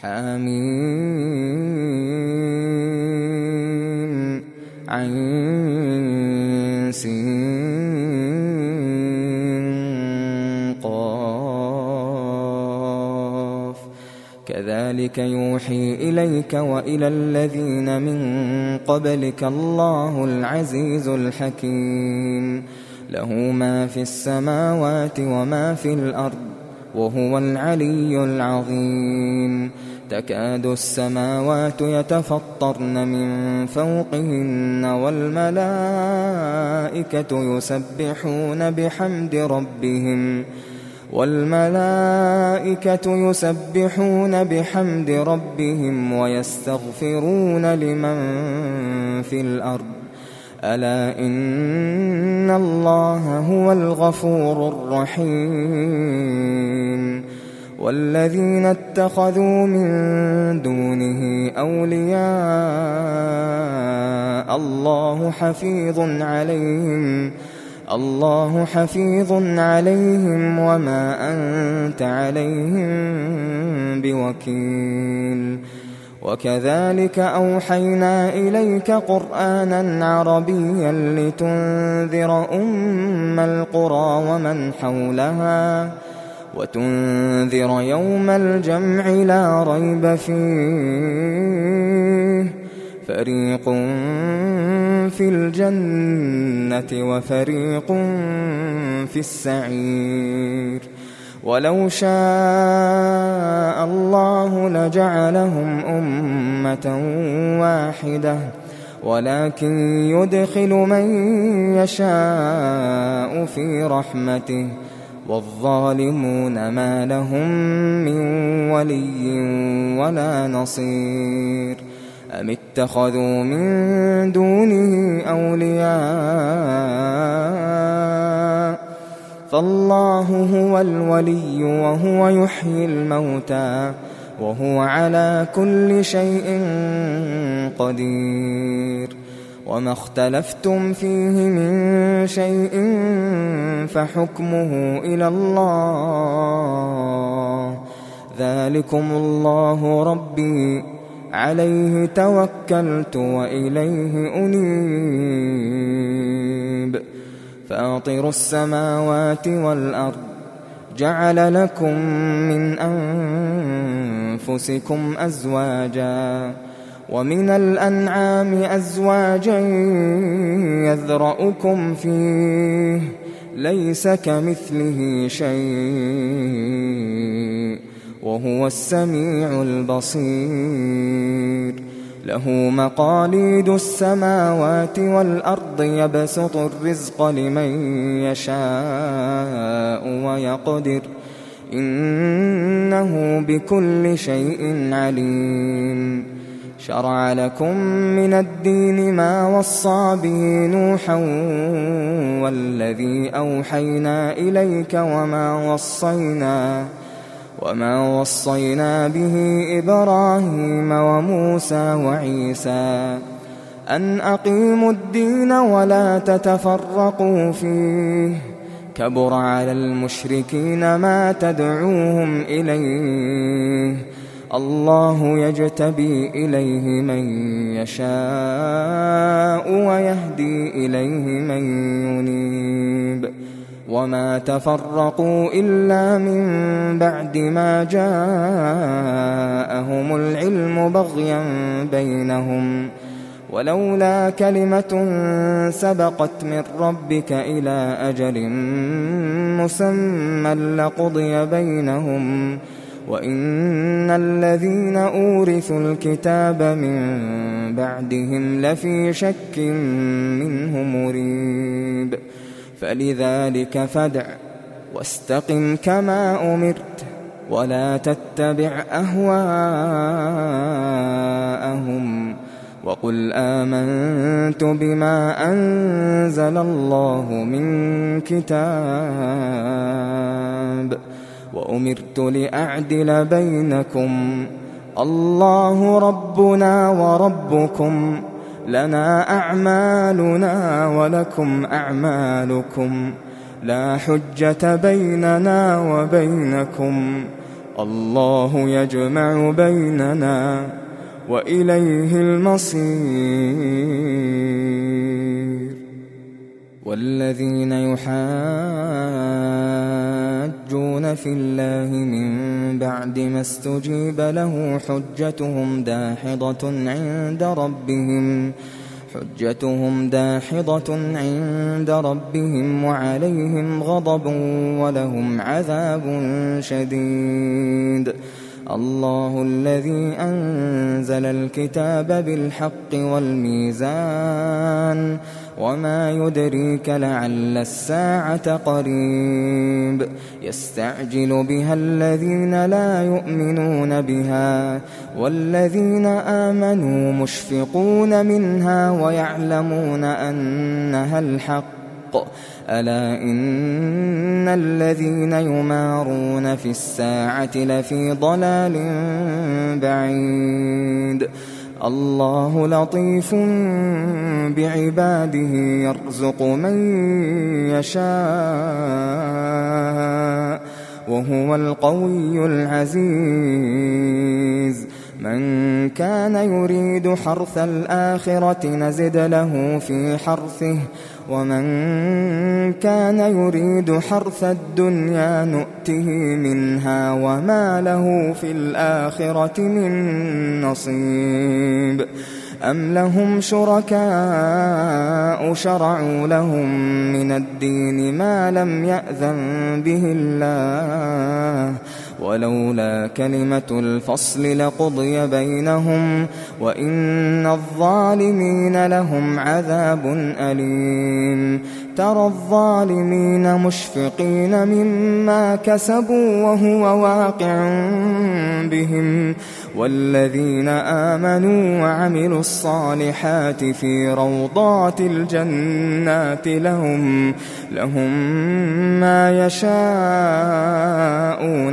حم عين سين قاف كذلك يوحي إليك وإلى الذين من قبلك الله العزيز الحكيم له ما في السماوات وما في الأرض وهو العلي العظيم تكاد السماوات يتفطرن من فوقهن والملائكة يسبحون بحمد ربهم ويستغفرون لمن في الأرض ألا إن الله هو الغفور الرحيم والذين اتخذوا من دونه أولياء الله حفيظ عليهم وما أنت عليهم بوكيل وكذلك أوحينا إليك قرآنا عربيا لتنذر أم القرى ومن حولها وتنذر يوم الجمع لا ريب فيه فريق في الجنة وفريق في السعير ولو شاء الله لجعلهم أمة واحدة ولكن يدخل من يشاء في رحمته والظالمون ما لهم من ولي ولا نصير أم اتخذوا من دونه أولياء فالله هو الولي وهو يحيي الموتى وهو على كل شيء قدير وما اختلفتم فيه من شيء فحكمه إلى الله ذلكم الله ربي عليه توكلت وإليه أنيب فاطر السماوات والأرض جعل لكم من أنفسكم أزواجا ومن الأنعام أزواجا يذرأكم فيه ليس كمثله شيء وهو السميع البصير له مقاليد السماوات والأرض يبسط الرزق لمن يشاء ويقدر إنه بكل شيء عليم شرع لكم من الدين ما وصى به نوحا والذي أوحينا إليك وما وصينا به إبراهيم وموسى وعيسى أن أقيموا الدين ولا تتفرقوا فيه كبر على المشركين ما تدعوهم إليه الله يجتبي إليه من يشاء ويهدي إليه من ينيب وما تفرقوا إلا من بعد ما جاءهم العلم بغيا بينهم ولولا كلمة سبقت من ربك إلى أجل مسمى لقضي بينهم وإن الذين أورثوا الكتاب من بعدهم لفي شك منه مريب فلذلك فادع واستقم كما أمرت ولا تتبع أهواءهم وقل آمنت بما أنزل الله من كتاب وأمرت لأعدل بينكم الله ربنا وربكم لنا أعمالنا ولكم أعمالكم لا حجة بيننا وبينكم الله يجمع بيننا وإليه المصير. والذين يحاجون في الله من بعد ما استجيب له حجتهم داحضة عند ربهم وعليهم غضب ولهم عذاب شديد. الله الذي أنزل الكتاب بالحق والميزان وما يدريك لعل الساعة قريب. يستعجل بها الذين لا يؤمنون بها والذين آمنوا مشفقون منها ويعلمون أنها الحق. ألا إن الذين يمارون في الساعة لفي ضلال بعيد. الله لطيف بعباده يرزق من يشاء وهو القوي العزيز. من كان يريد حرث الآخرة نزد له في حرثه ومن كان يريد حرث الدنيا نؤته منها وما له في الآخرة من نصيب. أم لهم شركاء شرعوا لهم من الدين ما لم يأذن به الله ولولا كلمة الفصل لقضي بينهم وإن الظالمين لهم عذاب أليم. ترى الظالمين مشفقين مما كسبوا وهو واقع بهم والذين آمنوا وعملوا الصالحات في روضات الجنات لهم ما يشاءون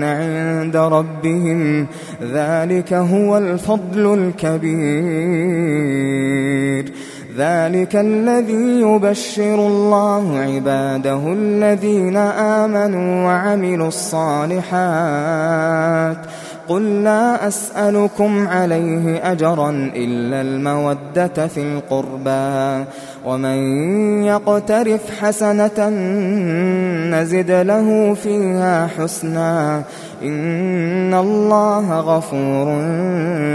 عند ربهم ذلك هو الفضل الكبير. ذلك الذي يبشر الله عباده الذين آمنوا وعملوا الصالحات. قل لا أسألكم عليه أجرا إلا المودة في القربى ومن يقترف حسنة نزد له فيها حسنا إن الله غفور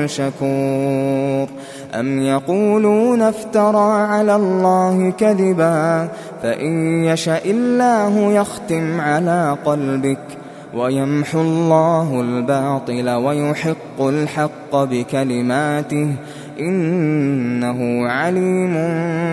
شكور. أم يقولون افترى على الله كذبا فإن يشاء الله يختم على قلبك ويمحو الله الباطل ويحق الحق بكلماته إنه عليم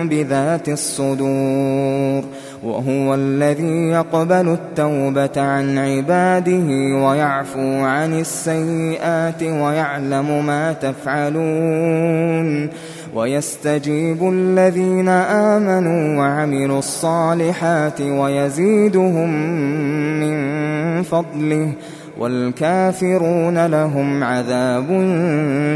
بذات الصدور. وهو الذي يقبل التوبة عن عباده ويعفو عن السيئات ويعلم ما تفعلون ويستجيب الذين آمنوا وعملوا الصالحات ويزيدهم من فضله والكافرون لهم عذاب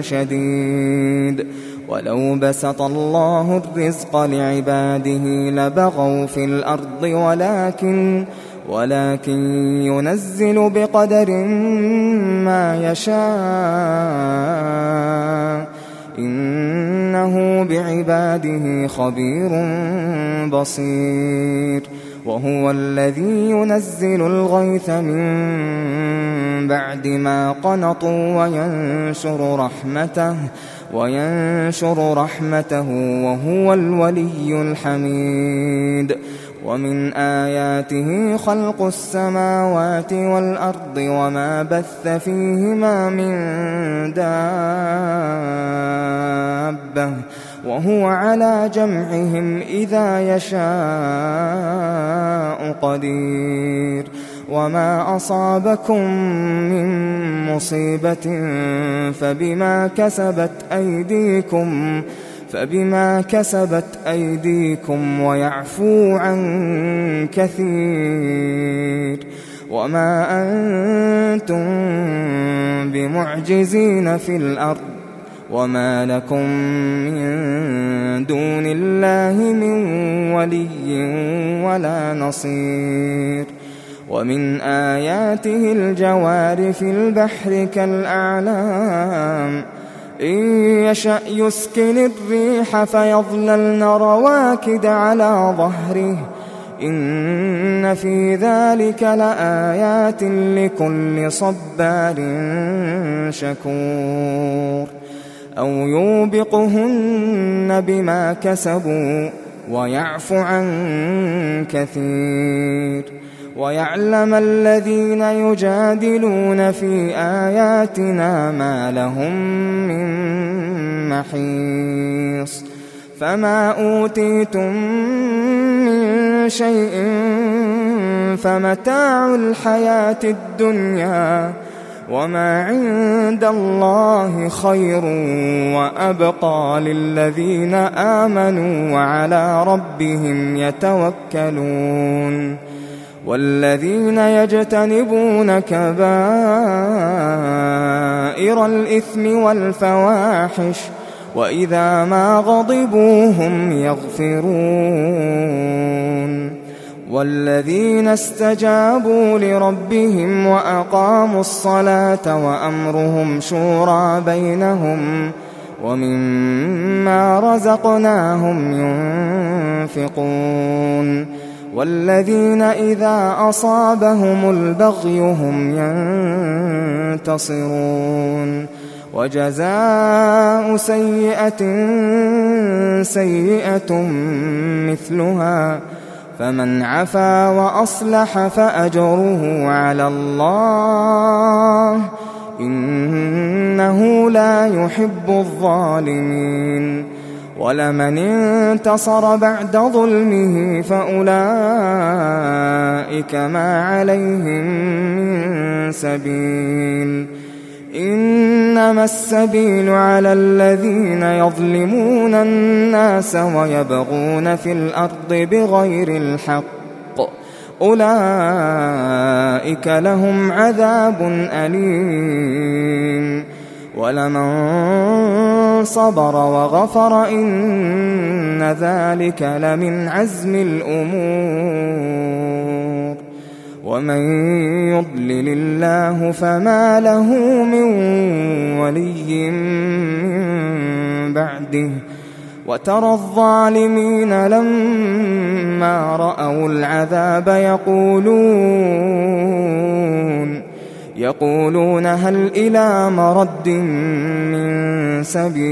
شديد. ولو بسط الله الرزق لعباده لبغوا في الأرض ولكن ينزل بقدر ما يشاء إنه بعباده خبير بصير. وهو الذي ينزل الغيث من بعد ما قنطوا وينشر رحمته وهو الولي الحميد. ومن آياته خلق السماوات والأرض وما بث فيهما من دابة وهو على جمعهم إذا يشاء قدير. وما أصابكم من مصيبة فبما كسبت أيديكم ويعفو عن كثير. وما أنتم بمعجزين في الأرض وما لكم من دون الله من ولي ولا نصير. ومن آياته الجوار في البحر كالأعلام إن يشأ يسكن الريح فيظللن رواكد على ظهره إن في ذلك لآيات لكل صبار شكور أو يوبقهن بما كسبوا ويعفو عن كثير ويعلم الذين يجادلون في آياتنا ما لهم من محيص فما أوتيتم من شيء فمتاع الحياة الدنيا وما عند الله خير وأبقى للذين آمنوا وعلى ربهم يتوكلون والذين يجتنبون كبائر الإثم والفواحش وإذا ما غضبوا هم يغفرون والذين استجابوا لربهم وأقاموا الصلاة وأمرهم شورى بينهم ومما رزقناهم ينفقون والذين إذا أصابهم البغي هم ينتصرون وجزاء سيئة سيئة مثلها فمن عفا وأصلح فأجره على الله إنه لا يحب الظالمين ولمن انتصر بعد ظلمه فأولئك ما عليهم من سبيل إنما السبيل على الذين يظلمون الناس ويبغون في الأرض بغير الحق أولئك لهم عذاب أليم ولمن صبر وغفر إن ذلك لمن عزم الأمور ومن يضلل الله فما له من ولي من بعده وترى الظالمين لما رأوا العذاب يقولون هل إلى مرد من سبيل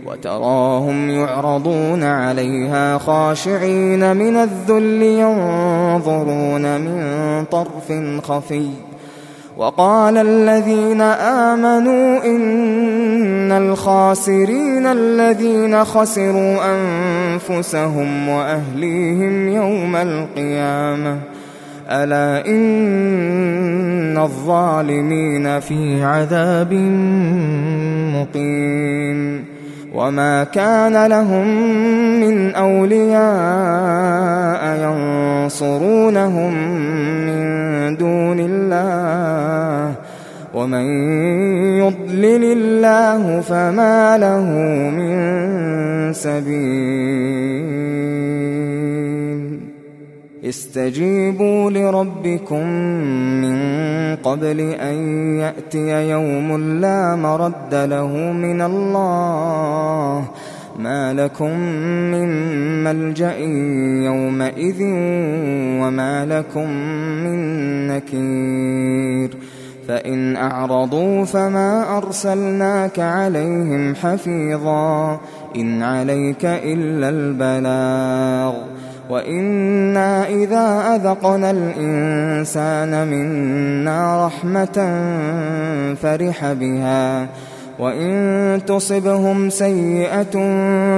وتراهم يعرضون عليها خاشعين من الذل ينظرون من طرف خفي وقال الذين آمنوا إن الخاسرين الذين خسروا أنفسهم وأهليهم يوم القيامة ألا إن الظالمين في عذاب مقيم وما كان لهم من أولياء ينصرونهم من دون الله ومن يضلل الله فما له من سبيل استجيبوا لربكم من قبل أن يأتي يوم لا مرد له من الله ما لكم من ملجأ يومئذ وما لكم من نكير فإن أعرضوا فما أرسلناك عليهم حفيظا إن عليك إلا البلاغ وإنا إذا أذقنا الإنسان منا رحمة فرح بها وإن تصبهم سيئة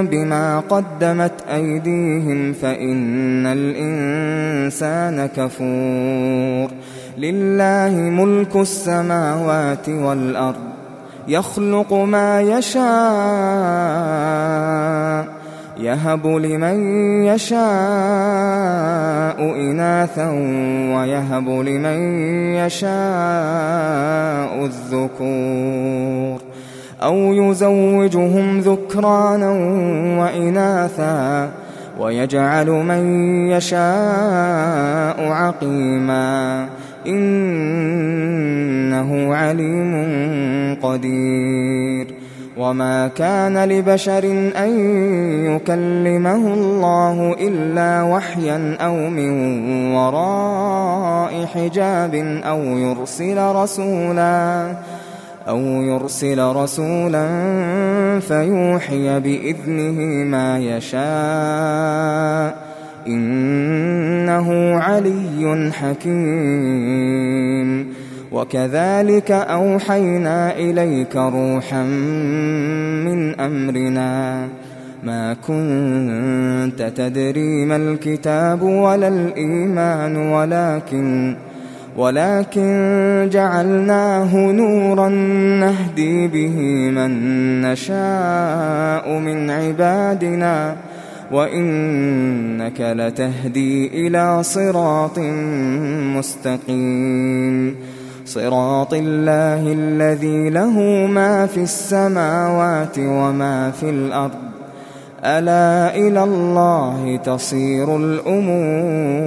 بما قدمت أيديهم فإن الإنسان كفور لله ملك السماوات والأرض يخلق ما يشاء يهب لمن يشاء إناثا ويهب لمن يشاء الذكور أو يزوجهم ذكرانا وإناثا ويجعل من يشاء عقيما إنه عليم قدير وما كان لبشر أن يكلمه الله إلا وحيا أو من وراء حجاب أو يرسل رسولا فيوحي بإذنه ما يشاء إنه علي حكيم وكذلك أوحينا إليك روحا من أمرنا ما كنت تدري ما الكتاب ولا الإيمان ولكن جعلناه نورا نهدي به من نشاء من عبادنا وإنك لتهدي إلى صراط مستقيم صراط الله الذي له ما في السماوات وما في الأرض ألا إلى الله تصير الأمور